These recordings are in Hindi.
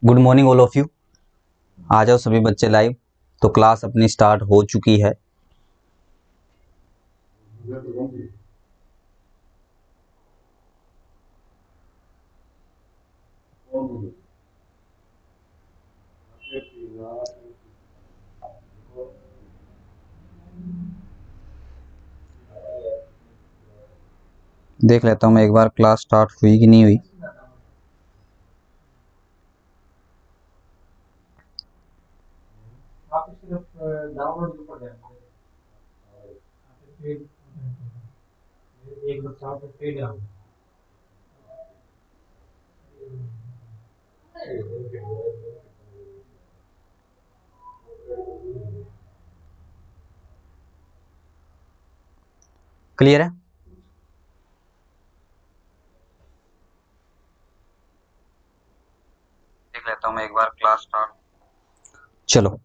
Good morning all of you. आ जाओ सभी बच्चे लाइव। तो क्लास अपनी स्टार्ट हो चुकी है। देख लेता हूँ मैं एक बार क्लास स्टार्ट हुई कि नहीं हुई। क्लियर है? देख लेता हूँ मैं एक बार क्लास स्टार्ट। चलो,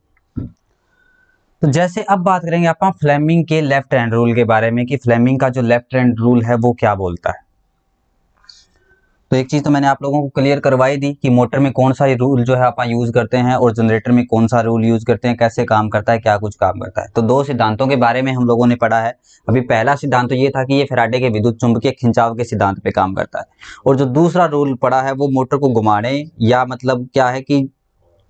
तो जैसे अब बात करेंगे अपन फ्लेमिंग के लेफ्ट हैंड रूल के बारे में कि फ्लेमिंग का जो लेफ्ट हैंड रूल है वो क्या बोलता है। तो एक चीज तो मैंने आप लोगों को क्लियर करवाई दी कि मोटर में कौन सा रूल जो है अपन यूज करते हैं और जनरेटर में कौन सा रूल यूज करते हैं, कैसे काम करता है, क्या कुछ काम करता है। तो दो सिद्धांतों के बारे में हम लोगों ने पढ़ा है। अभी पहला सिद्धांत तो ये था कि ये फैराडे के विद्युत चुंबकीय खिंचाव के सिद्धांत पे काम करता है, और जो दूसरा रूल पढ़ा है वो मोटर को घुमाने या मतलब क्या है कि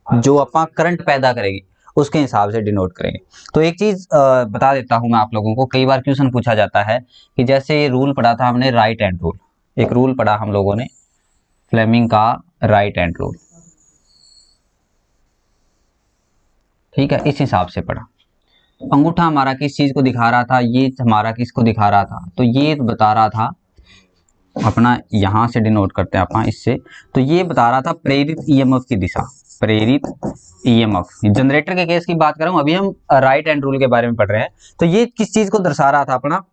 जो अपन करंट पैदा करेगी उसके हिसाब से डिनोट करेंगे। तो एक चीज बता देता हूं मैं आप लोगों को, कई बार क्वेश्चन पूछा जाता है कि जैसे ये रूल पढ़ा था हमने राइट हैंड रूल, एक रूल पढ़ा हम लोगों ने फ्लेमिंग का राइट हैंड रूल, ठीक है, इस हिसाब से पढ़ा। अंगूठा हमारा किस चीज को दिखा रहा था, ये हमारा किसको दिखा रहा था, तो ये बता रहा था अपना, यहां से डिनोट करते हैं अपन इससे, तो ये बता रहा था प्रेरित ईएमएफ की दिशा, प्रेरित ईएमएफ। जनरेटर के केस की बात कर रहा हूं, अभी हम राइट हैंड रूल के बारे में पढ़ रहे हैं। तो ये किस चीज को दर्शा रहा था अपना,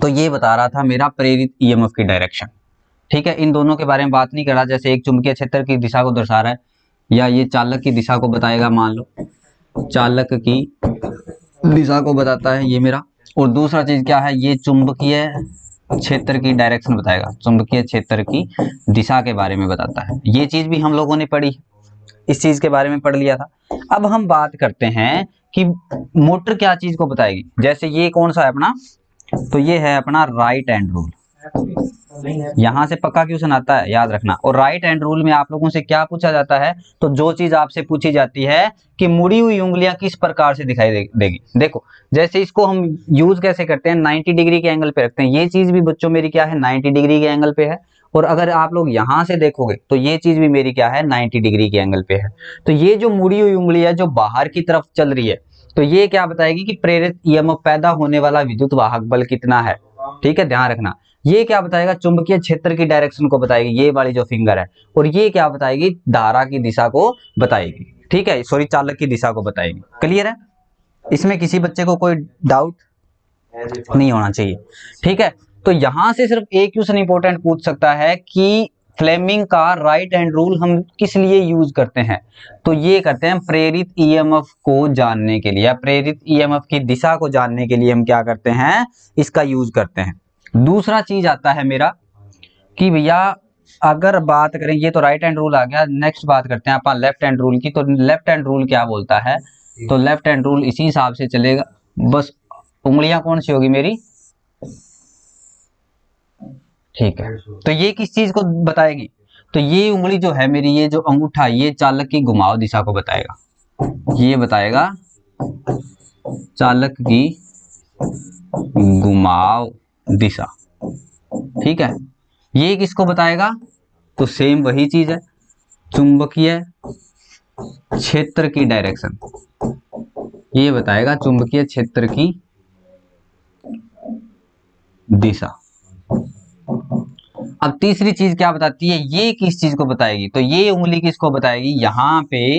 तो ये बता रहा था मेरा प्रेरित ईएमएफ की डायरेक्शन, ठीक है। इन दोनों के बारे में बात नहीं कर रहा, जैसे एक चुंबकीय क्षेत्र की दिशा को दर्शा रहा है या ये चालक की दिशा को बताएगा, मान लो चालक की दिशा को बताता है ये मेरा, और दूसरा चीज क्या है, ये चुंबकीय क्षेत्र की डायरेक्शन बताएगा, चुंबकीय क्षेत्र की दिशा के बारे में बताता है। ये चीज भी हम लोगों ने पढ़ी, इस चीज के बारे में पढ़ लिया था। अब हम बात करते हैं कि मोटर क्या चीज को बताएगी। जैसे ये कौन सा है अपना, तो ये है अपना राइट हैंड रूल। यहां से पक्का क्वेश्चन आता है, याद रखना। और राइट हैंड रूल में आप लोगों से क्या पूछा जाता है, तो जो चीज आपसे पूछी जाती है कि मुड़ी हुई उंगलियां किस प्रकार से दिखाई देगी। देखो, जैसे इसको हम यूज कैसे करते हैं, 90 डिग्री के एंगल पे रखते हैं। ये चीज भी बच्चों मेरी क्या है, 90 डिग्री के एंगल पे है। और अगर आप लोग यहां से देखोगे तो ये चीज भी मेरी क्या है, 90 डिग्री के एंगल पे है। तो ये जो मुड़ी हुई उंगली है जो बाहर की तरफ चल रही है, तो ये क्या बताएगी कि प्रेरित ईएमएफ पैदा होने वाला विद्युत वाहक बल कितना है, ठीक है, ध्यान रखना। ये क्या बताएगा, चुंबकीय क्षेत्र की डायरेक्शन को बताएगी, ये वाली जो फिंगर है। और ये क्या बताएगी, धारा की दिशा को बताएगी, ठीक है, सॉरी चालक की दिशा को बताएगी। क्लियर है? इसमें किसी बच्चे को कोई डाउट नहीं होना चाहिए, ठीक है। तो यहां से सिर्फ एक क्वेश्चन इंपॉर्टेंट पूछ सकता है कि फ्लेमिंग का राइट हैंड रूल हम किस लिए यूज करते हैं, तो ये करते हैं प्रेरित ईएमएफ को जानने के लिए, या प्रेरित ईएमएफ की दिशा को जानने के लिए हम क्या करते हैं, इसका यूज करते हैं। दूसरा चीज आता है मेरा कि भैया अगर बात करें, ये तो राइट हैंड रूल आ गया, नेक्स्ट बात करते हैं अपन लेफ्ट हैंड रूल की। तो लेफ्ट हैंड रूल क्या बोलता है, तो लेफ्ट हैंड रूल इसी हिसाब से चलेगा, बस उंगलियां कौन सी होगी मेरी, ठीक है। तो ये किस चीज को बताएगी, तो ये उंगली जो है मेरी, ये जो अंगूठा, ये चालक की घुमाव दिशा को बताएगा, ये बताएगा चालक की घुमाव दिशा, ठीक है। ये किसको बताएगा, तो सेम वही चीज है, चुंबकीय क्षेत्र की डायरेक्शन, ये बताएगा चुंबकीय क्षेत्र की दिशा। अब तीसरी चीज क्या बताती है, ये किस चीज को बताएगी, तो ये उंगली किसको बताएगी, यहां पे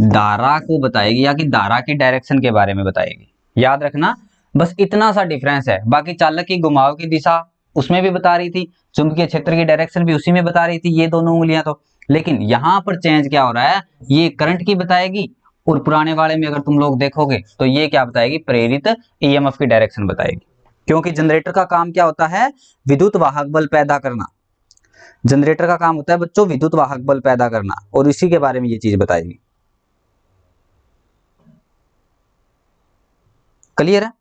धारा को बताएगी, या कि धारा की डायरेक्शन के बारे में बताएगी। याद रखना, बस इतना सा डिफरेंस है। बाकी चालक की घुमाव की दिशा उसमें भी बता रही थी, चुंबकीय क्षेत्र की डायरेक्शन भी उसी में बता रही थी, ये दोनों उंगलियां तो। लेकिन यहां पर चेंज क्या हो रहा है, ये करंट की बताएगी, और पुराने वाले में अगर तुम लोग देखोगे तो ये क्या बताएगी, प्रेरित ईएमएफ की डायरेक्शन बताएगी। क्योंकि जनरेटर का काम क्या होता है, विद्युत वाहक बल पैदा करना। जनरेटर का काम होता है बच्चों विद्युत वाहक बल पैदा करना, और इसी के बारे में ये चीज बताएगी। क्लियर है?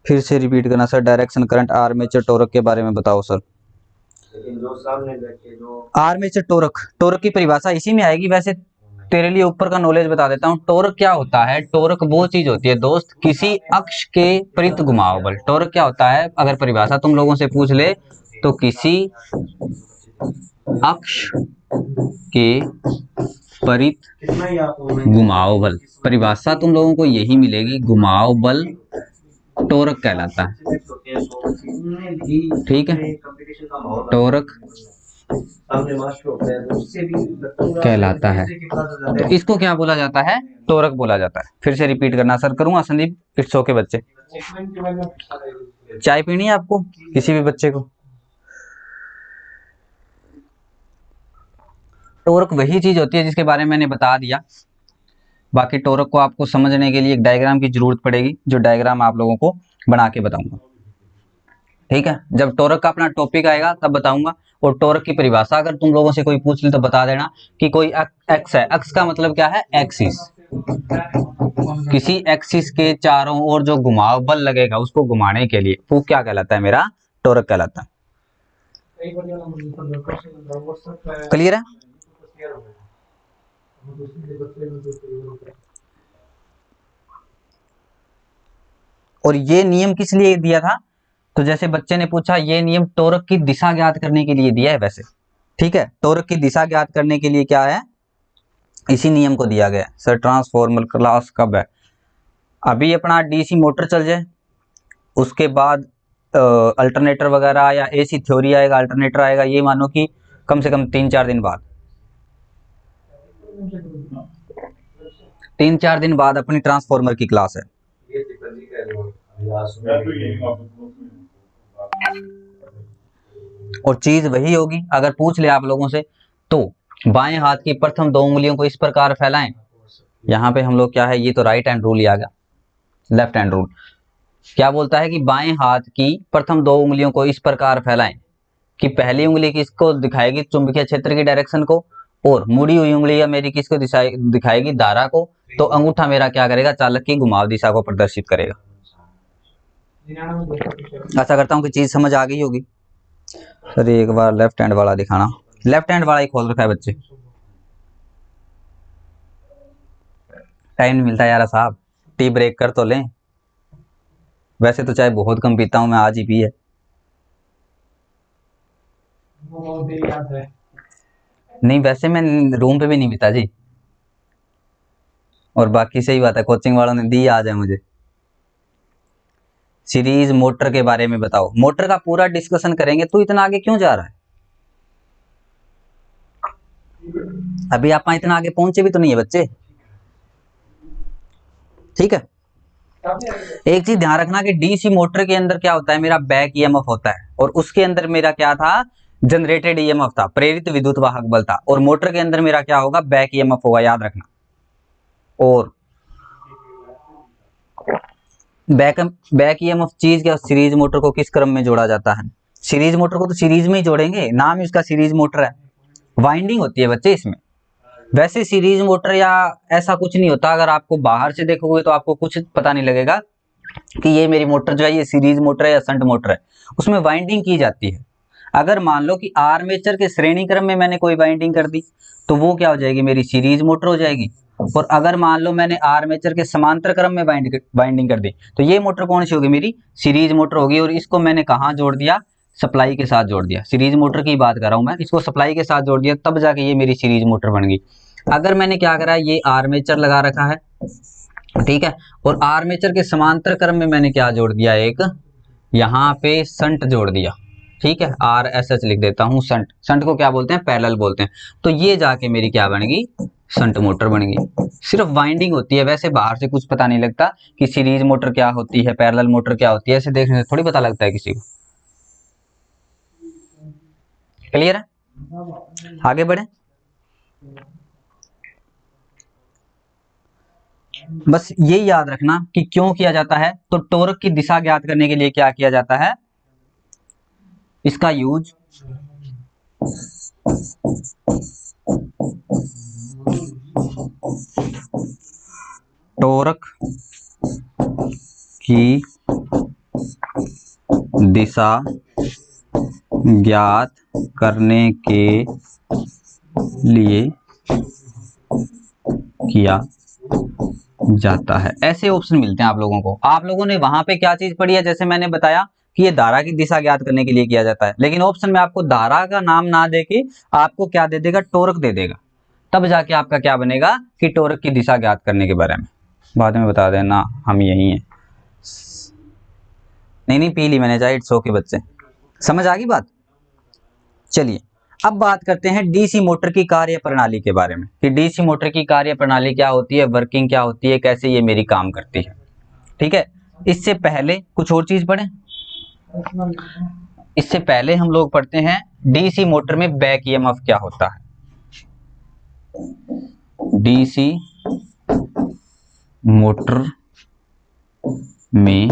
फिर से रिपीट करना sir. Direction current, armature, torque के बारे में बताओ सर। आर्मेचर टॉर्क, टॉर्क की परिभाषा इसी में आएगी। वैसे तेरे लिए ऊपर का नॉलेज बता देता हूँ। टॉर्क क्या होता है? टॉर्क वो चीज होती है दोस्त, किसी अक्ष के परित घुमाव बल। टॉर्क क्या होता है अगर परिभाषा तुम लोगों से पूछ ले तो किसी अक्ष के परित घुमाव बल। परिभाषा तुम लोगों को यही मिलेगी, घुमाव बल टॉर्क कहलाता है। ठीक है, टॉर्क कहलाता है। तो इसको क्या बोला जाता है? टॉर्क बोला जाता है। फिर से रिपीट करना सर। करूंगा संदीप? इट्स ओके बच्चे। चाय पीनी है आपको, किसी भी बच्चे को? टॉर्क वही चीज होती है जिसके बारे में मैंने बता दिया। बाकी टॉर्क को आपको समझने के लिए एक डायग्राम की जरूरत पड़ेगी, जो डायग्राम आप लोगों को बना के बताऊंगा। ठीक है, जब टॉर्क का अपना टॉपिक आएगा तब बताऊंगा। और टॉर्क की परिभाषा अगर तुम लोगों से कोई पूछ ले तो बता देना कि कोई एक्स है। एक्स का मतलब क्या है? एक्सिस। किसी एक्सिस के चारों ओर जो घुमाव बल लगेगा उसको घुमाने के लिए वो क्या कहलाता है? मेरा टॉर्क कहलाता है। क्लियर है? और ये नियम किस लिए दिया था? तो जैसे बच्चे ने पूछा, ये नियम टॉर्क की दिशा ज्ञात करने के लिए दिया है वैसे। ठीक है, टॉर्क की दिशा ज्ञात करने के लिए क्या है? इसी नियम को दिया गया। सर ट्रांसफॉर्मर क्लास कब है? अभी अपना डीसी मोटर चल जाए, उसके बाद अल्टरनेटर वगैरह या एसी थ्योरी आएगा, अल्टरनेटर आएगा, ये मानो कि कम से कम 3-4 दिन बाद। 3-4 दिन बाद अपनी ट्रांसफॉर्मर की क्लास है। और चीज वही होगी। अगर पूछ ले आप लोगों से तो बाएं हाथ की प्रथम 2 उंगलियों को इस प्रकार फैलाएं। यहाँ पे हम लोग क्या है, ये तो राइट हैंड रूल ही आ गया, लेफ्ट हैंड रूल क्या बोलता है कि बाएं हाथ की प्रथम 2 उंगलियों को इस प्रकार फैलाएं कि पहली उंगली किसको दिखाएगी? चुंबकीय क्षेत्र की डायरेक्शन को, और मुड़ी हुई उंगली या मेरी किसको दिखाएगी? धारा को। तो अंगूठा मेरा क्या करेगा? चालक की घुमाव दिशा को प्रदर्शित करेगा। आशा करता हूं कि चीज समझ आ गई होगी। सर एक बार लेफ्ट हैंड वाला दिखाना। लेफ्ट हैंड वाला ही खोल रखा है बच्चे, टाइम नहीं मिलता यार साहब, टी ब्रेक कर तो लें। वैसे तो चाय बहुत कम पीता हूं मैं, आज ही पी है। नहीं वैसे मैं रूम पे भी नहीं पीता जी। और बाकी सही बात है, कोचिंग वालों ने दी आज है मुझे। सीरीज मोटर के बारे में बताओ। मोटर का पूरा डिस्कशन करेंगे। तू इतना आगे क्यों जा रहा है? अभी आप इतना आगे पहुंचे भी तो नहीं है बच्चे। ठीक है, एक चीज ध्यान रखना कि डीसी मोटर के अंदर क्या होता है? मेरा बैक ईएमएफ होता है, और उसके अंदर मेरा क्या था? जनरेटेड ईएमएफ था, प्रेरित विद्युत वाहक बल था। और मोटर के अंदर मेरा क्या होगा? बैक ईएमएफ होगा, याद रखना। और बैक ईएमएफ चीज क्या? सीरीज मोटर को किस क्रम में जोड़ा जाता है? सीरीज मोटर को तो सीरीज में ही जोड़ेंगे, नाम ही उसका सीरीज मोटर है। वाइंडिंग होती है बच्चे इसमें। वैसे सीरीज मोटर या ऐसा कुछ नहीं होता। अगर आपको बाहर से देखोगे तो आपको कुछ पता नहीं लगेगा कि ये मेरी मोटर जो है ये सीरीज मोटर है या शंट मोटर है। उसमें वाइंडिंग की जाती है। अगर मान लो कि आर्मेचर के श्रेणी क्रम में मैंने कोई वाइंडिंग कर दी तो वो क्या हो जाएगी? मेरी सीरीज मोटर हो जाएगी। और अगर मान लो मैंने आर्मेचर के समांतर क्रम में वाइंडिंग कर दी तो ये मोटर कौन सी होगी? मेरी सीरीज मोटर होगी। और इसको मैंने कहाँ जोड़ दिया? सप्लाई के साथ जोड़ दिया। सीरीज मोटर की बात कर रहा हूं मैं, इसको सप्लाई के साथ जोड़ दिया तब जाके ये मेरी सीरीज मोटर बन गई। अगर मैंने क्या करा, ये आर्मेचर लगा रखा है, ठीक है, और आर्मेचर के समांतर क्रम में मैंने क्या जोड़ दिया? एक यहाँ पे शंट जोड़ दिया। ठीक है, RSH लिख देता हूँ। शंट, शंट को क्या बोलते हैं? पैरेलल बोलते हैं। तो ये जाके मेरी क्या बन गई? शंट मोटर बन गई। सिर्फ वाइंडिंग होती है, वैसे बाहर से कुछ पता नहीं लगता कि सीरीज मोटर क्या होती है, पैरेलल मोटर क्या होती है। ऐसे देखने से थोड़ी पता लगता है किसी को। क्लियर है? आगे बढ़े। बस यही याद रखना कि क्यों किया जाता है। तो टॉर्क की दिशा ज्ञात करने के लिए क्या किया जाता है? इसका यूज टोरक की दिशा ज्ञात करने के लिए किया जाता है। ऐसे ऑप्शन मिलते हैं आप लोगों को। आप लोगों ने वहां पे क्या चीज पढ़ी है, जैसे मैंने बताया कि ये धारा की दिशा ज्ञात करने के लिए किया जाता है, लेकिन ऑप्शन में आपको धारा का नाम ना देके आपको क्या दे देगा, टोरक दे देगा। तब जाके आपका क्या बनेगा कि टोरक की दिशा ज्ञात करने के बारे में। बाद में बता देना हम यही हैं। नहीं पी ली मैंने, चाहे इट्स ओके बच्चे, समझ आ गई बात। चलिए अब बात करते हैं डीसी मोटर की कार्य प्रणाली के बारे में कि डीसी मोटर की कार्य प्रणाली क्या होती है, वर्किंग क्या होती है, कैसे ये मेरी काम करती है। ठीक है, इससे पहले कुछ और चीज पढ़ें। इससे पहले हम लोग पढ़ते हैं डीसी मोटर में बैक ईएमएफ क्या होता है। डीसी मोटर में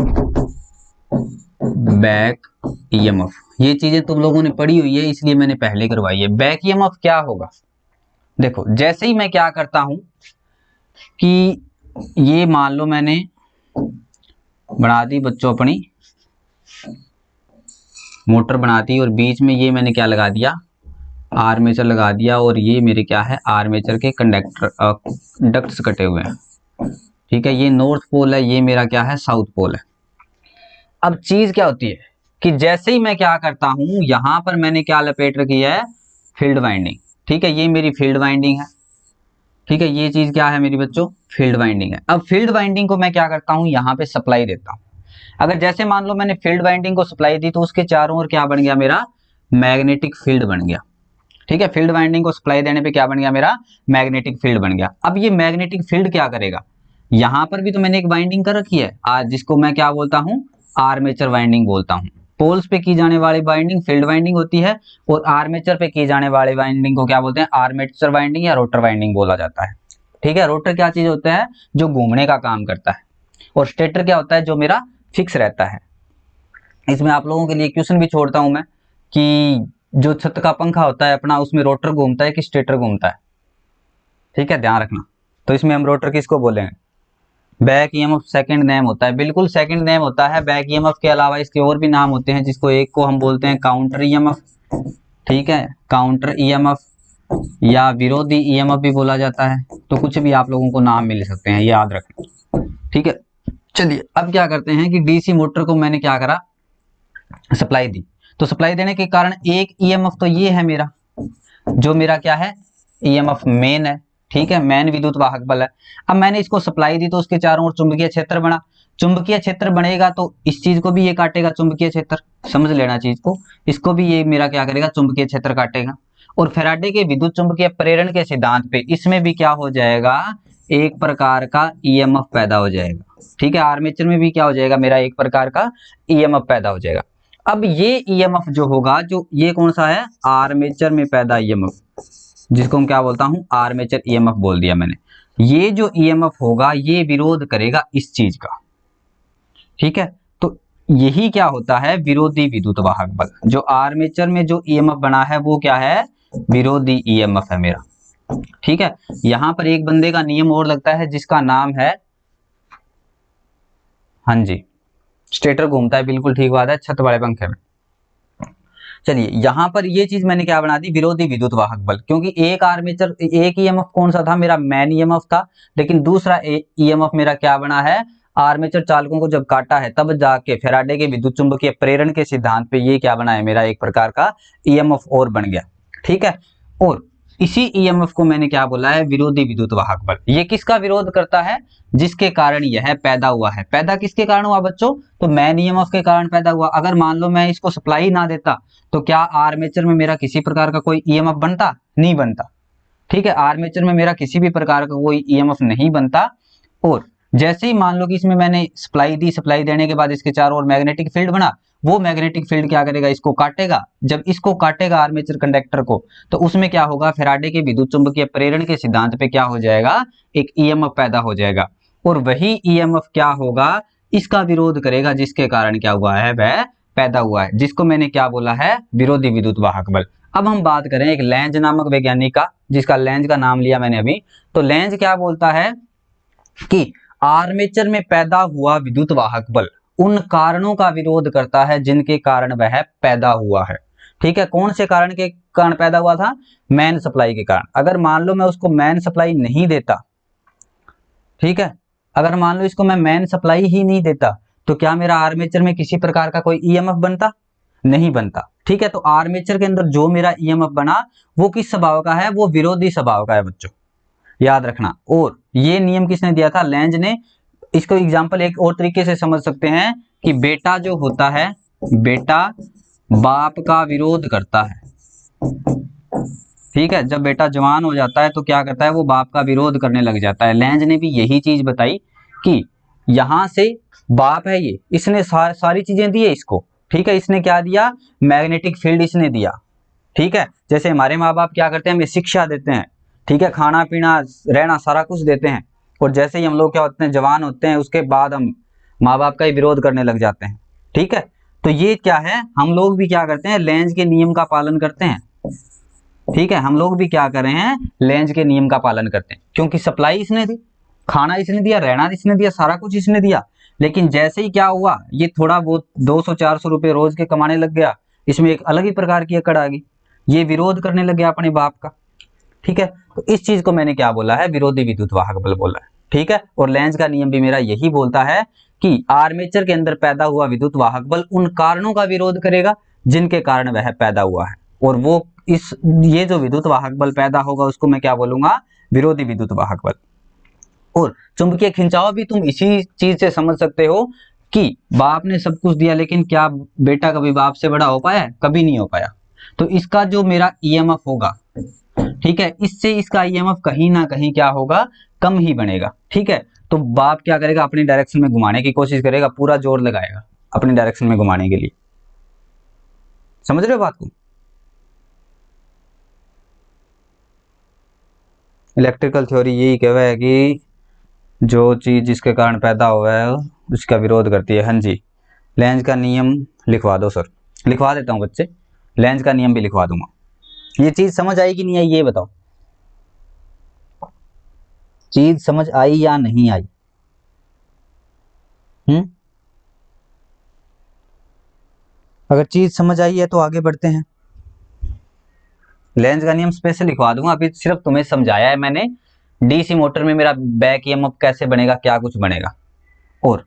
बैक ईएमएफ, ये चीजें तुम लोगों ने पढ़ी हुई है इसलिए मैंने पहले करवाई है। बैक ईएमएफ क्या होगा, देखो जैसे ही मैं क्या करता हूं कि ये मान लो मैंने बना दी बच्चों अपनी मोटर बना दी और बीच में ये मैंने क्या लगा दिया, आर्मेचर लगा दिया, और ये मेरे क्या है, आर्मेचर के कंडक्टर डक्ट्स कटे हुए हैं। ठीक है, ये नॉर्थ पोल है, ये मेरा क्या है, साउथ पोल है। अब चीज क्या होती है कि जैसे ही मैं क्या करता हूं, यहां पर मैंने क्या लपेट रखी है, फील्ड वाइंडिंग। ठीक है, ये मेरी फील्ड वाइंडिंग है। ठीक है, ये चीज क्या है मेरी बच्चों, फील्ड वाइंडिंग है। अब फील्ड वाइंडिंग को मैं क्या करता हूं, यहां पे सप्लाई देता हूं। अगर जैसे मान लो मैंने फील्ड वाइंडिंग को सप्लाई दी तो उसके चारों ओर क्या बन गया, मेरा मैग्नेटिक फील्ड बन गया। ठीक है, फील्ड वाइंडिंग को सप्लाई देने पे क्या बन गया, मेरा मैग्नेटिक फील्ड बन गया। अब ये मैग्नेटिक फील्ड क्या करेगा, यहां पर भी तो मैंने एक वाइंडिंग कर रखी है आज, जिसको मैं क्या बोलता हूं, आर्मेचर वाइंडिंग बोलता हूं। पोल्स पे की जाने वाली वाइंडिंग फील्ड वाइंडिंग होती है, और आर्मेचर पे की जाने वाली वाइंडिंग को क्या बोलते हैं, आर्मेचर वाइंडिंग या रोटर वाइंडिंग बोला जाता है। ठीक है, रोटर क्या चीज होता है, जो घूमने का काम करता है, और स्टेटर क्या होता है, जो मेरा फिक्स रहता है। इसमें आप लोगों के लिए क्वेश्चन भी छोड़ता हूं मैं कि जो छत का पंखा होता है अपना, उसमें रोटर घूमता है कि स्टेटर घूमता है। ठीक है, ध्यान रखना। तो इसमें हम रोटर किसको बोलेंगे, बैक ईएमएफ सेकंड नेम होता है, बिल्कुल सेकंड नेम होता है। बैक ईएमएफ के अलावा इसके और भी नाम होते हैं, जिसको एक को हम बोलते हैं काउंटर ईएमएफ। ठीक है, काउंटर ईएमएफ या विरोधी ईएमएफ भी बोला जाता है। तो कुछ भी आप लोगों को नाम मिल सकते हैं, याद रखना। ठीक है, चलिए अब क्या करते हैं कि डीसी मोटर को मैंने क्या करा, सप्लाई दी। तो सप्लाई देने के कारण एक ईएमएफ तो ये है मेरा, जो मेरा क्या है, ईएमएफ मेन है। ठीक है, मेन विद्युत वाहक बल है। अब मैंने इसको सप्लाई दी तो उसके चारों ओर चुंबकीय क्षेत्र बना। चुंबकीय क्षेत्र बनेगा तो इस चीज को भी ये काटेगा चुंबकीय क्षेत्र, समझ लेना चीज को। इसको भी ये मेरा क्या करेगा, चुंबकीय क्षेत्र काटेगा। और फैराडे के विद्युत चुंबकीय प्रेरण के सिद्धांत पे इसमें भी क्या हो जाएगा, एक प्रकार का ईएमएफ पैदा हो जाएगा। ठीक है, आर्मेचर में भी क्या हो जाएगा, मेरा एक प्रकार का ईएमएफ पैदा हो जाएगा। अब ये ईएमएफ जो होगा, जो ये कौन सा है, आर्मेचर में पैदा ईएमएफ, जिसको हम क्या बोलता हूं, आर्मेचर ईएमएफ बोल दिया मैंने। ये जो ईएमएफ होगा ये विरोध करेगा इस चीज का। ठीक है, तो यही क्या होता है, विरोधी विद्युत वाहक बल। जो आर्मेचर में जो ईएमएफ बना है वो क्या है, विरोधी ईएमएफ है मेरा। ठीक है, यहां पर एक बंदे का नियम और लगता है जिसका नाम है, हाँ जी, स्टेटर घूमता है, बिल्कुल ठीक बात है, छत वाले पंखे में। चलिए यहां पर ये चीज मैंने क्या बना दी, विरोधी विद्युत वाहक बल। क्योंकि एक आर्मेचर, एक ईएमएफ कौन सा था, मेरा मैन ईएमएफ था, लेकिन दूसरा ईएमएफ मेरा क्या बना है, आर्मेचर चालकों को जब काटा है तब जाके फैराडे के विद्युत चुंबकीय प्रेरण के सिद्धांत पे ये क्या बना है, मेरा एक प्रकार का ईएमएफ और बन गया। ठीक है, और इसी ईएमएफ को मैंने क्या बोला है, विरोधी विद्युत वाहक बल। ये किसका विरोध करता है, जिसके कारण यह पैदा हुआ है। पैदा किसके कारण हुआ बच्चों, तो मैन ईएमएफ के कारण पैदा हुआ। अगर मान लो मैं इसको सप्लाई ना देता तो क्या आर्मेचर में मेरा किसी प्रकार का कोई ईएमएफ बनता, नहीं बनता। ठीक है, आर्मेचर में मेरा किसी भी प्रकार का कोई ईएमएफ नहीं बनता। और जैसे ही मान लो कि इसमें मैंने सप्लाई दी, सप्लाई देने के बाद इसके चारों ओर मैग्नेटिक फील्ड बना, वो मैग्नेटिक फील्ड क्या करेगा, इसको काटेगा। जब इसको काटेगा आर्मेचर कंडक्टर को, तो उसमें क्या होगा, फैराडे के विद्युत चुंबकीय प्रेरण के सिद्धांत पे क्या हो जाएगा, एक ईएमएफ पैदा हो जाएगा। और वही ईएमएफ क्या होगा, इसका विरोध करेगा, जिसके कारण क्या हुआ है, वह पैदा हुआ है, जिसको मैंने क्या बोला है, विरोधी विद्युत वाहक बल। अब हम बात करें एक लेंज नामक वैज्ञानिक का, जिसका लेंज का नाम लिया मैंने अभी। तो लेंज क्या बोलता है कि आर्मेचर में पैदा हुआ विद्युत वाहक बल उन कारणों का विरोध करता है जिनके कारण वह पैदा हुआ है। ठीक है, कौन से कारण के कारण पैदा हुआ था? मेन सप्लाई के कारण। अगर मान लो मैं उसको मेन सप्लाई नहीं देता, ठीक है, अगर मान लो इसको मैं मेन सप्लाई ही नहीं देता, तो क्या मेरा आर्मेचर में किसी प्रकार का कोई ईएमएफ बनता? नहीं बनता। ठीक है, तो आर्मेचर के अंदर जो मेरा ईएमएफ बना वो किस स्वभाव का है? वो विरोधी स्वभाव का है बच्चों, याद रखना। और ये नियम किसने दिया था? लेंज ने। इसको एग्जांपल एक और तरीके से समझ सकते हैं कि बेटा जो होता है, बेटा बाप का विरोध करता है। ठीक है, जब बेटा जवान हो जाता है तो क्या करता है? वो बाप का विरोध करने लग जाता है। लेंज ने भी यही चीज बताई कि यहां से बाप है ये, इसने सारी चीजें दी है इसको। ठीक है, इसने क्या दिया? मैग्नेटिक फील्ड इसने दिया। ठीक है, जैसे हमारे माँ बाप क्या करते हैं? हमें शिक्षा देते हैं, ठीक है, खाना पीना रहना सारा कुछ देते हैं। और जैसे ही हम लोग क्या होते हैं? जवान होते हैं, उसके बाद हम माँ बाप का ही विरोध करने लग जाते हैं। ठीक है, तो ये क्या है? हम लोग भी क्या करते हैं? लेंज के नियम का पालन करते हैं। ठीक है, हम लोग भी क्या कर रहे हैं? लेंज के नियम का पालन करते हैं, क्योंकि सप्लाई इसने दी, खाना इसने दिया, रहना इसने दिया, सारा कुछ इसने दिया। लेकिन जैसे ही क्या हुआ? ये थोड़ा बहुत 200-400 रुपए रोज के कमाने लग गया, इसमें एक अलग ही प्रकार की अकड़ आ गई, ये विरोध करने लग गया अपने बाप का। ठीक है, तो इस चीज को मैंने क्या बोला है? विरोधी विद्युत वाहक बल बोला है। ठीक है, और लेंज का नियम भी मेरा यही बोलता है कि आर्मेचर के अंदर पैदा हुआ विद्युत वाहक बल उन कारणों का विरोध करेगा जिनके कारण वह पैदा हुआ है। और वो ये जो विद्युत वाहक बल पैदा होगा उसको मैं क्या बोलूंगा? विरोधी विद्युत वाहक बल। और चुंबकीय खिंचाव भी तुम इसी चीज से समझ सकते हो कि बाप ने सब कुछ दिया, लेकिन क्या बेटा कभी बाप से बड़ा हो पाया? कभी नहीं हो पाया। तो इसका जो मेरा ईएमएफ होगा, ठीक है, इससे इसका ईएमएफ कहीं ना कहीं क्या होगा? कम ही बनेगा। ठीक है, तो बाप क्या करेगा? अपनी डायरेक्शन में घुमाने की कोशिश करेगा, पूरा जोर लगाएगा अपनी डायरेक्शन में घुमाने के लिए। समझ रहे हो बात को? इलेक्ट्रिकल थ्योरी यही कहवा है कि जो चीज जिसके कारण पैदा हुआ है उसका विरोध करती है। हाँ जी, लेंज का नियम लिखवा दो सर। लिखवा देता हूँ बच्चे, लेंज का नियम भी लिखवा दूंगा। ये चीज समझ आई कि नहीं आई? ये बताओ, चीज समझ आई या नहीं आई? अगर चीज समझ आई है तो आगे बढ़ते हैं। लेंज का नियम स्पेशल लिखवा दूंगा, अभी सिर्फ तुम्हें समझाया है मैंने डीसी मोटर में मेरा बैक ईएमएफ कैसे बनेगा, क्या कुछ बनेगा। और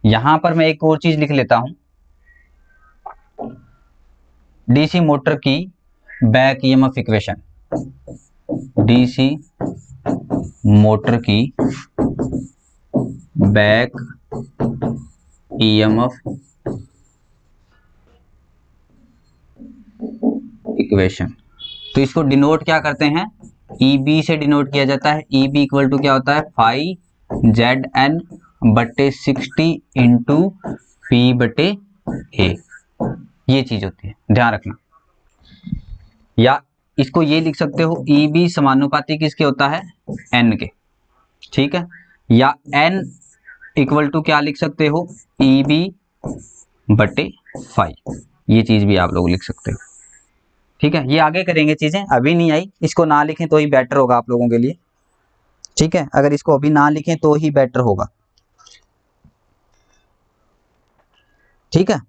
यहां पर मैं एक और चीज लिख लेता हूं, डीसी मोटर की back EMF equation. DC motor की बैक ईएमएफ इक्वेशन। तो इसको डिनोट क्या करते हैं? ईबी से डिनोट किया जाता है। ईबी इक्वल टू क्या होता है? फाइव जेड एन बटे 60 इंटू पी बटे ए। ये चीज होती है, ध्यान रखना। या इसको ये लिख सकते हो, ईबी समानुपाती किसके होता है? एन के। ठीक है, या एन इक्वल टू क्या लिख सकते हो? ईबी बटे 5। ये चीज भी आप लोग लिख सकते हो। ठीक है, ये आगे करेंगे चीजें, अभी नहीं आई। इसको ना लिखें तो ही बेटर होगा आप लोगों के लिए। ठीक है, अगर इसको अभी ना लिखें तो ही बेटर होगा। ठीक है,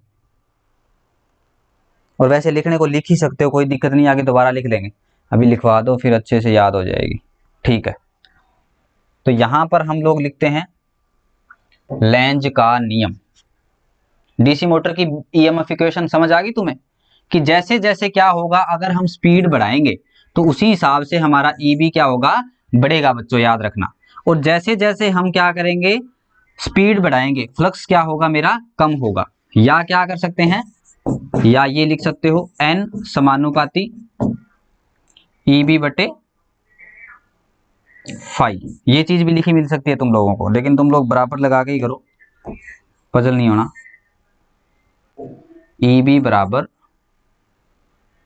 और वैसे लिखने को लिख ही सकते हो, कोई दिक्कत नहीं, आगे दोबारा लिख लेंगे। अभी लिखवा दो, फिर अच्छे से याद हो जाएगी। ठीक है, तो यहां पर हम लोग लिखते हैं लेंज का नियम। डीसी मोटर की ईएमएफ इक्वेशन समझ आ गई तुम्हें? कि जैसे जैसे क्या होगा, अगर हम स्पीड बढ़ाएंगे तो उसी हिसाब से हमारा ईबी क्या होगा? बढ़ेगा बच्चों, याद रखना। और जैसे जैसे हम क्या करेंगे? स्पीड बढ़ाएंगे, फ्लक्स क्या होगा? मेरा कम होगा। या क्या कर सकते हैं? या ये लिख सकते हो एन समानुपाती ईबी बटे 5। ये चीज भी लिखी मिल सकती है तुम लोगों को, लेकिन तुम लोग बराबर लगा के ही करो, पजल नहीं होना। ईबी बराबर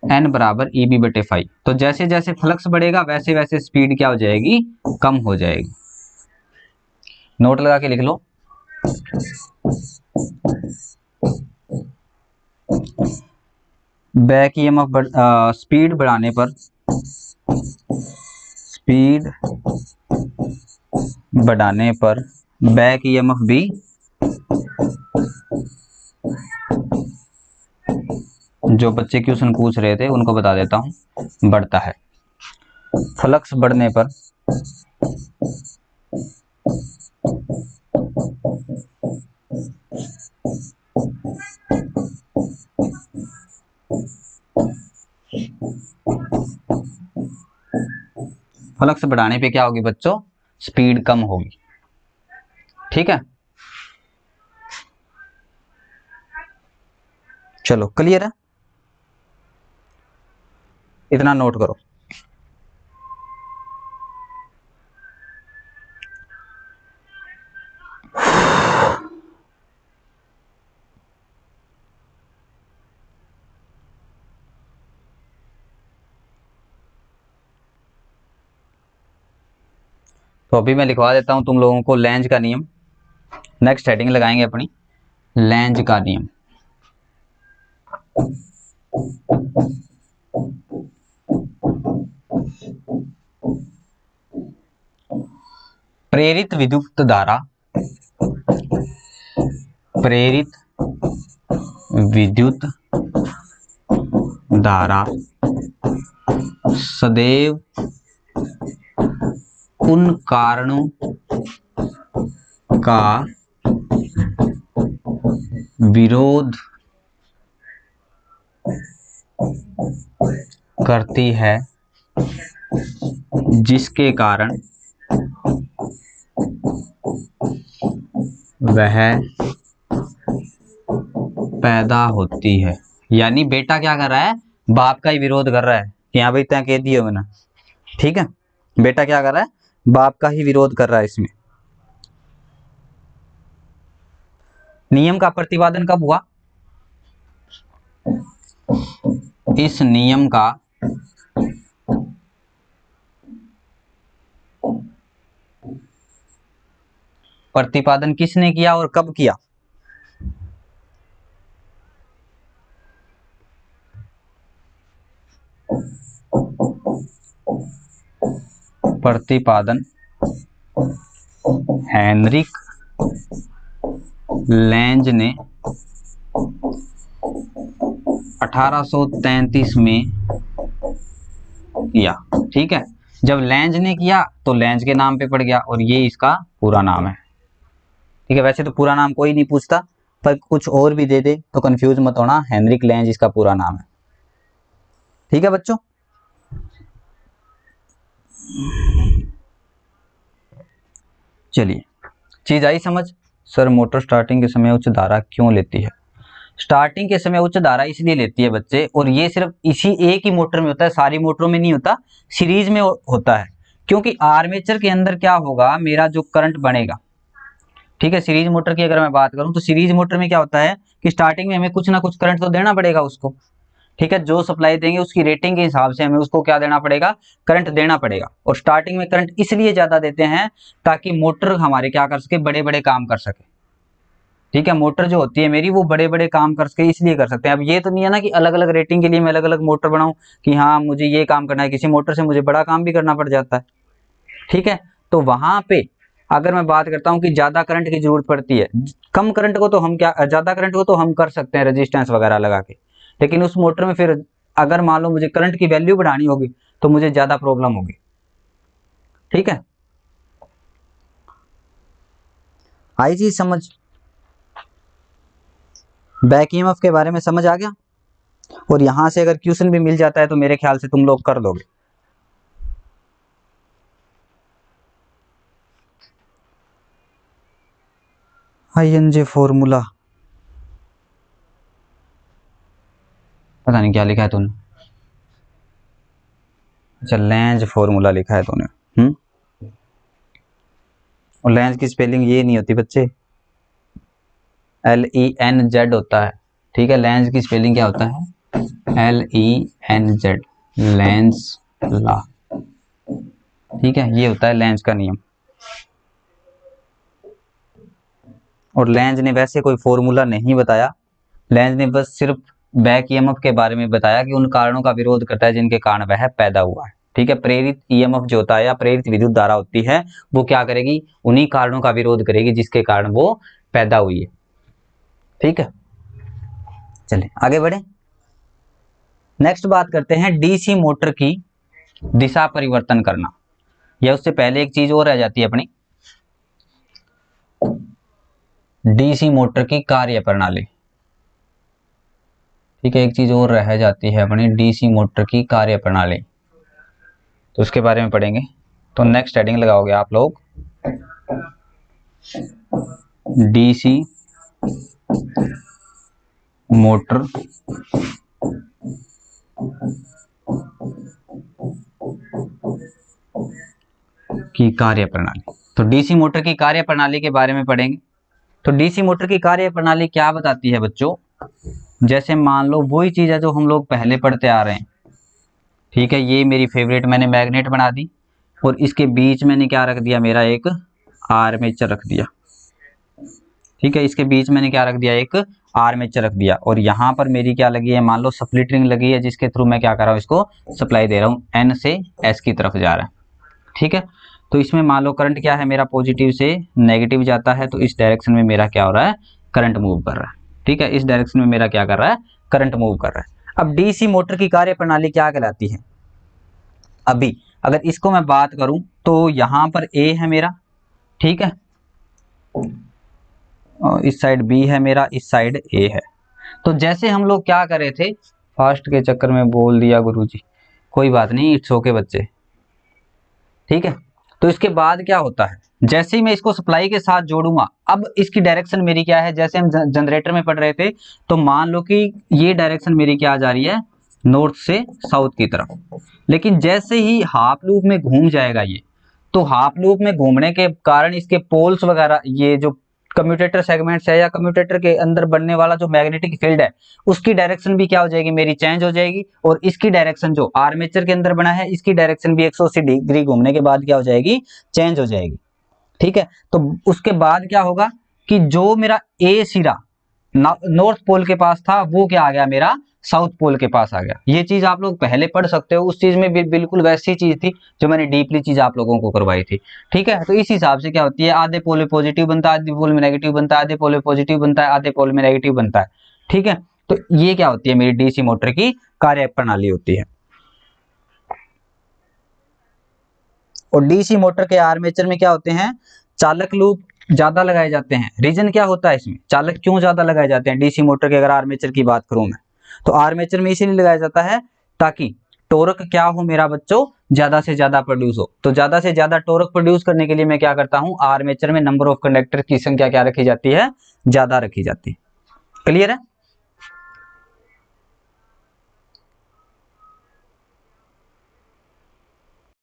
एन बराबर ईबी बटे 5। तो जैसे जैसे फ्लक्स बढ़ेगा वैसे वैसे स्पीड क्या हो जाएगी? कम हो जाएगी। नोट लगा के लिख लो। बैक ईएमएफ स्पीड बढ़ाने पर, स्पीड बढ़ाने पर बैक ईएमएफ भी जो बच्चे क्वेश्चन पूछ रहे थे उनको बता देता हूं, बढ़ता है। फ्लक्स बढ़ने पर, फ्लक्स बढ़ाने पे क्या होगी बच्चों, स्पीड कम होगी। ठीक है, चलो क्लियर है, इतना नोट करो। तो अभी मैं लिखवा देता हूं तुम लोगों को लेंज का नियम। नेक्स्ट हेडिंग लगाएंगे अपनी लेंज का नियम। प्रेरित विद्युत धारा, प्रेरित विद्युत धारा सदैव उन कारणों का विरोध करती है जिसके कारण वह पैदा होती है। यानी बेटा क्या कर रहा है, बाप का ही विरोध कर रहा है कि हाँ भाई तय कह दिया मैंने। ठीक है, बेटा क्या कर रहा है, बाप का ही विरोध कर रहा है इसमें। नियम का प्रतिपादन कब हुआ, इस नियम का प्रतिपादन किसने किया और कब किया, प्रतिपादन हेनरिक लेंज ने 1833 में किया। ठीक है, जब लेंज ने किया तो लेंज के नाम पे पड़ गया और ये इसका पूरा नाम है। ठीक है, वैसे तो पूरा नाम कोई नहीं पूछता, पर कुछ और भी दे दे तो कंफ्यूज मत होना, हेनरिक लेंज इसका पूरा नाम है। ठीक है बच्चों, चलिए चीज आई समझ। सर मोटर स्टार्टिंग के समय उच्च धारा क्यों लेती है, स्टार्टिंग के समय उच्च धारा इसलिए लेती है बच्चे, और ये सिर्फ इसी एक ही मोटर में होता है, सारी मोटरों में नहीं होता, सीरीज में होता है। क्योंकि आर्मेचर के अंदर क्या होगा, मेरा जो करंट बनेगा, ठीक है, सीरीज मोटर की अगर मैं बात करूं तो सीरीज मोटर में क्या होता है कि स्टार्टिंग में हमें कुछ ना कुछ करंट तो देना पड़ेगा उसको। ठीक है, जो सप्लाई देंगे उसकी रेटिंग के हिसाब से हमें उसको क्या देना पड़ेगा, करंट देना पड़ेगा। और स्टार्टिंग में करंट इसलिए ज्यादा देते हैं ताकि मोटर हमारे क्या कर सके, बड़े बड़े काम कर सके। ठीक है, मोटर जो होती है मेरी वो बड़े बड़े काम कर सके, इसलिए कर सकते हैं। अब ये तो नहीं है ना कि अलग अलग रेटिंग के लिए मैं अलग अलग मोटर बनाऊं कि हाँ मुझे ये काम करना है, किसी मोटर से मुझे बड़ा काम भी करना पड़ जाता है। ठीक है, तो वहां पे अगर मैं बात करता हूं कि ज्यादा करंट की जरूरत पड़ती है, कम करंट को तो हम क्या, ज्यादा करंट को तो हम कर सकते हैं रेजिस्टेंस वगैरह लगा के, लेकिन उस मोटर में फिर अगर मान लो मुझे करंट की वैल्यू बढ़ानी होगी तो मुझे ज्यादा प्रॉब्लम होगी। ठीक है, आई चीज समझ, बैक ईएमएफ के बारे में समझ आ गया। और यहां से अगर क्वेश्चन भी मिल जाता है तो मेरे ख्याल से तुम लोग कर दोगे। आईएनजे फॉर्मूला पता नहीं क्या लिखा है तूने, अच्छा लेंज फॉर्मूला लिखा है तूने। और लेंज की स्पेलिंग ये नहीं होती बच्चे, LENZ होता है। ठीक है, लेंज की स्पेलिंग क्या होता है, LENZ, लेंस ला। ठीक है, ये होता है लेंज का नियम। और लेंज ने वैसे कोई फॉर्मूला नहीं बताया, लेंज ने बस सिर्फ बैक ईएमएफ के बारे में बताया कि उन कारणों का विरोध करता है जिनके कारण वह पैदा हुआ है। ठीक है, प्रेरित ईएमएफ जो होता है या प्रेरित विद्युत धारा होती है वो क्या करेगी, उन्हीं कारणों का विरोध करेगी जिसके कारण वो पैदा हुई है। ठीक है, चलिए आगे बढ़े। नेक्स्ट बात करते हैं डीसी मोटर की दिशा परिवर्तन करना, या उससे पहले एक चीज और रह जाती है अपनी, डीसी मोटर की कार्य प्रणाली। ठीक है, एक चीज और रह जाती है अपनी, डीसी मोटर की कार्य प्रणाली, तो उसके बारे में पढ़ेंगे। तो नेक्स्ट हेडिंग लगाओगे आप लोग डीसी मोटर की कार्य प्रणाली। तो डीसी मोटर की कार्य प्रणाली के बारे में पढ़ेंगे। तो डीसी मोटर की कार्य प्रणाली क्या बताती है बच्चों, जैसे मान लो वही चीज है जो हम लोग पहले पढ़ते आ रहे हैं। ठीक है, ये मेरी फेवरेट मैंने मैग्नेट बना दी और इसके बीच मैंने क्या रख दिया, मेरा एक आर्मेचर रख दिया। ठीक है, इसके बीच मैंने क्या रख दिया, एक आर्मेचर रख दिया, और यहाँ पर मेरी क्या लगी है, मान लो स्प्लिट रिंग लगी है जिसके थ्रू मैं क्या कर रहा हूँ, इसको सप्लाई दे रहा हूँ, एन से एस की तरफ जा रहा है। ठीक है, तो इसमें मान लो करंट क्या है मेरा, पॉजिटिव से नेगेटिव जाता है, तो इस डायरेक्शन में मेरा क्या हो रहा है, करंट मूव कर रहा है। ठीक है, इस डायरेक्शन में मेरा क्या कर रहा है, करंट मूव कर रहा है। अब डीसी मोटर की कार्य प्रणाली क्या कहलाती है, अभी अगर इसको मैं बात करूं तो यहां पर ए है मेरा, ठीक है, और इस साइड बी है मेरा, इस साइड ए है। तो जैसे हम लोग क्या कर रहे थे, फास्ट के चक्कर में बोल दिया गुरुजी, कोई बात नहीं, इट्स ओके बच्चे। ठीक है, तो इसके बाद क्या होता है, जैसे ही मैं इसको सप्लाई के साथ जोड़ूंगा, अब इसकी डायरेक्शन मेरी क्या है, जैसे हम जनरेटर में पढ़ रहे थे, तो मान लो कि ये डायरेक्शन मेरी क्या जा रही है, नॉर्थ से साउथ की तरफ। लेकिन जैसे ही हाफ लूप में घूम जाएगा ये, तो हाफ लूप में घूमने के कारण इसके पोल्स वगैरह, ये जो कम्यूटेटर सेगमेंट्स है या कम्यूटेटर के अंदर बनने वाला जो मैग्नेटिक फील्ड है, उसकी डायरेक्शन भी क्या हो जाएगी, मेरी चेंज हो जाएगी। और इसकी डायरेक्शन जो आर्मेचर के अंदर बना है, इसकी डायरेक्शन भी 180 डिग्री घूमने के बाद क्या हो जाएगी, चेंज हो जाएगी। ठीक है, तो उसके बाद क्या होगा कि जो मेरा ए सिरा नॉर्थ पोल के पास था, वो क्या आ गया, मेरा साउथ पोल के पास आ गया। ये चीज आप लोग पहले पढ़ सकते हो, उस चीज में भी बिल्कुल वैसी चीज थी जो मैंने डीपली चीज आप लोगों को करवाई थी। ठीक है, तो इस हिसाब से क्या होती है, आधे पोल में पॉजिटिव बनता है, आधे पोल में नेगेटिव बनता है, आधे पोल में पॉजिटिव बनता है, आधे पोल में नेगेटिव बनता है। ठीक है, तो ये क्या होती है, मेरी डीसी मोटर की कार्य प्रणाली होती है। और डीसी मोटर के आर्मेचर में क्या होते हैं, चालक लूप ज्यादा लगाए जाते हैं। रीजन क्या होता है इसमें, चालक क्यों ज्यादा लगाए जाते हैं डीसी मोटर के, अगर आर्मेचर की बात करूं मैं, तो आर्मेचर में इसीलिए लगाया जाता है ताकि टोरक क्या हो मेरा बच्चों, ज्यादा से ज्यादा प्रोड्यूस हो। तो ज्यादा से ज्यादा टोरक प्रोड्यूस करने के लिए मैं क्या करता हूं, आर्मेचर में नंबर ऑफ कंडक्टर की संख्या क्या रखी जाती है, ज्यादा रखी जाती है। क्लियर है।